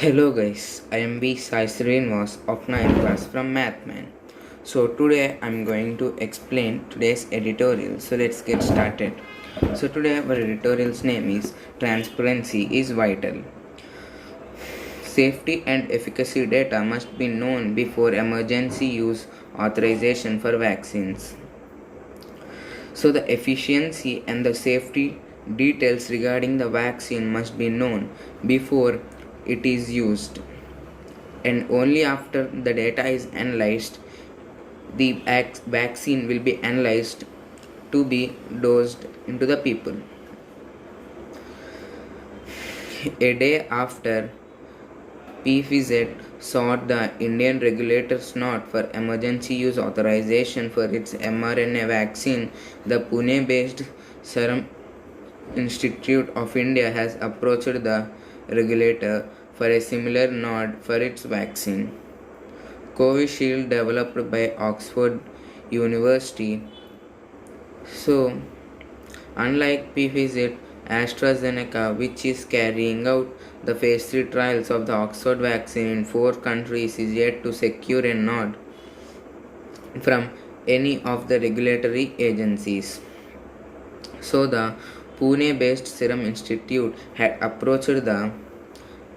Hello guys, I am B. Sai Srinivas of 9th class from Mathman. So today I'm going to explain today's editorial. So let's get started. So today our editorial's name is Transparency is Vital. Safety and efficacy data must be known before emergency use authorization for vaccines. So the efficiency and the safety details regarding the vaccine must be known before it is used, and only after the data is analyzed the vaccine will be analyzed to be dosed into the people. A day after PFZ sought the Indian regulator's nod for emergency use authorization for its mRNA vaccine, the Pune-based Serum Institute of India has approached the regulator for a similar nod for its vaccine. Covishield, developed by Oxford University. So, unlike Pfizer, AstraZeneca, which is carrying out the phase 3 trials of the Oxford vaccine in 4 countries, is yet to secure a nod from any of the regulatory agencies. So, the Pune based Serum Institute had approached the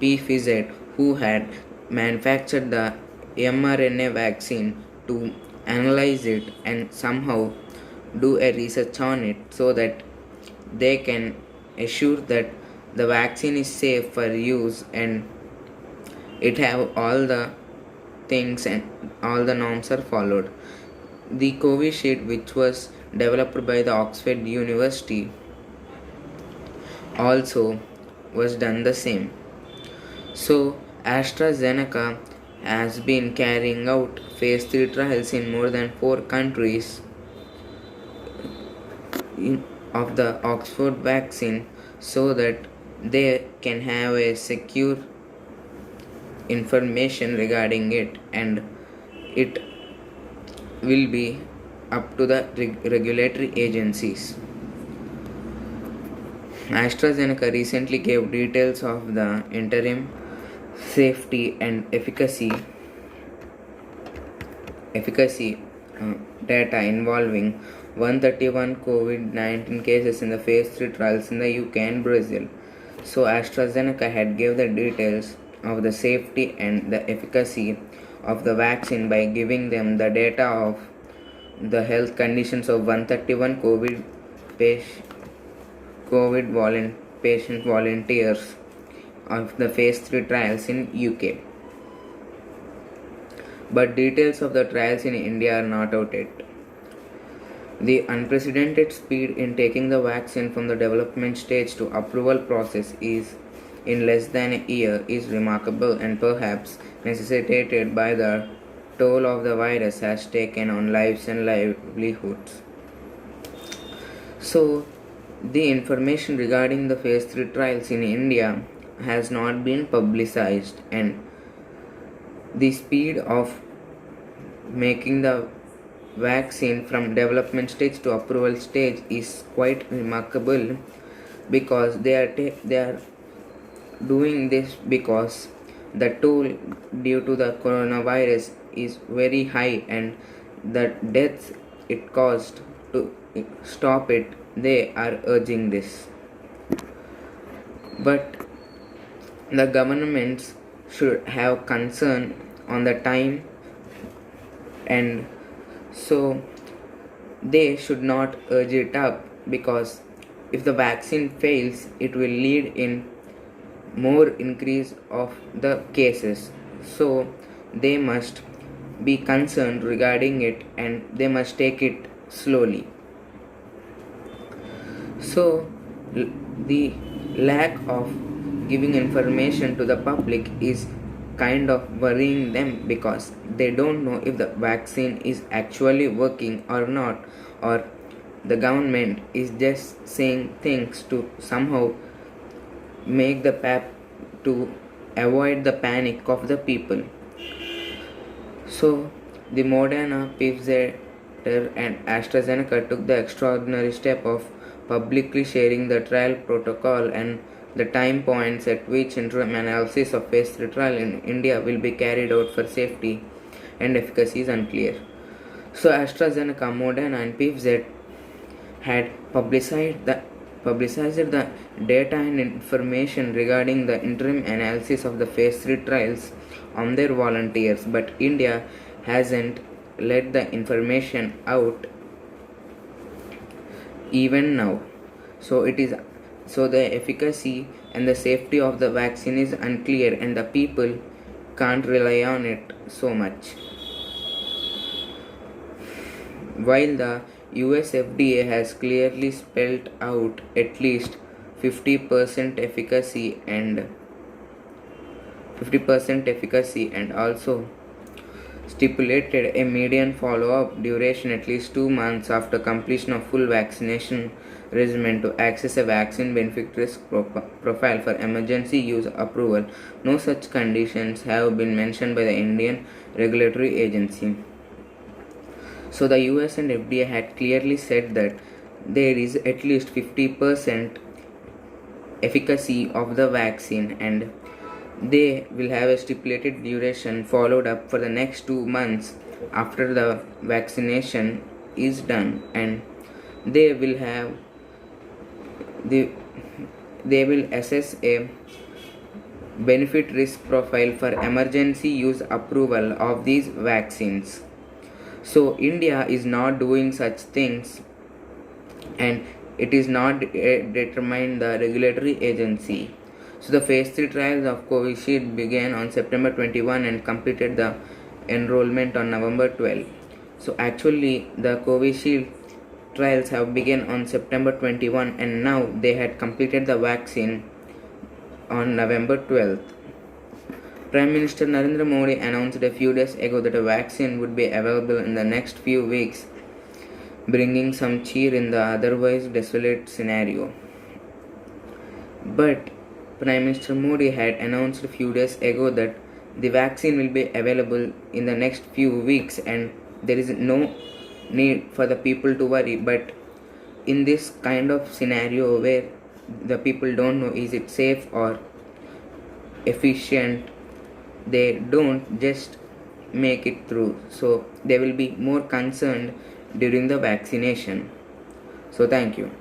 Pfizer, who had manufactured the mRNA vaccine, to analyze it and somehow do a research on it so that they can assure that the vaccine is safe for use and it have all the things and all the norms are followed. The Covishield, which was developed by the Oxford University, also was done the same. So AstraZeneca has been carrying out phase 3 trials in more than 4 countries of the Oxford vaccine so that they can have a secure information regarding it, and it will be up to the regulatory agencies. AstraZeneca recently gave details of the interim safety and efficacy data involving 131 COVID-19 cases in the phase 3 trials in the UK and Brazil. So AstraZeneca had gave the details of the safety and the efficacy of the vaccine by giving them the data of the health conditions of 131 patient volunteers of the phase 3 trials in UK. But details of the trials in India are not out yet. The unprecedented speed in taking the vaccine from the development stage to approval process is in less than a year is remarkable and perhaps necessitated by the toll of the virus has taken on lives and livelihoods. So, the information regarding the phase 3 trials in India has not been publicized, and the speed of making the vaccine from development stage to approval stage is quite remarkable, because they are doing this because the toll due to the coronavirus is very high, and the deaths it caused, to stop it they are urging this. But the governments should have concern on the time, and so they should not urge it up, because if the vaccine fails it will lead in more increase of the cases. So they must be concerned regarding it and they must take it slowly. So the lack of giving information to the public is kind of worrying them, because they don't know if the vaccine is actually working or not, or the government is just saying things to somehow make the to avoid the panic of the people. So the Moderna, Pfizer and AstraZeneca took the extraordinary step of publicly sharing the trial protocol and The time points at which interim analysis of phase 3 trial in India will be carried out for safety and efficacy is unclear. So AstraZeneca, Moderna and PFZ had publicized the data and information regarding the interim analysis of the phase 3 trials on their volunteers, but India hasn't let the information out even now. So the efficacy and the safety of the vaccine is unclear and the people can't rely on it so much. While the US FDA has clearly spelled out at least 50% efficacy and 50% efficacy and also stipulated a median follow-up duration at least 2 months after completion of full vaccination regimen to access a vaccine benefit risk profile for emergency use approval. No such conditions have been mentioned by the Indian regulatory agency. So the US and FDA had clearly said that there is at least 50% efficacy of the vaccine and they will have a stipulated duration followed up for the next 2 months after the vaccination is done, and they will have they will assess a benefit risk profile for emergency use approval of these vaccines. So India is not doing such things and it is not determined the regulatory agency. So the phase 3 trials of Covishield began on September 21 and completed the enrollment on November 12. So actually the Covishield trials have begun on September 21 and now they had completed the vaccine on November 12th. Prime Minister Narendra Modi announced a few days ago that a vaccine would be available in the next few weeks, bringing some cheer in the otherwise desolate scenario. But Prime Minister Modi had announced a few days ago that the vaccine will be available in the next few weeks and there is no need for the people to worry. But in this kind of scenario where the people don't know is it safe or efficient, they don't just make it through. So they will be more concerned during the vaccination. So thank you.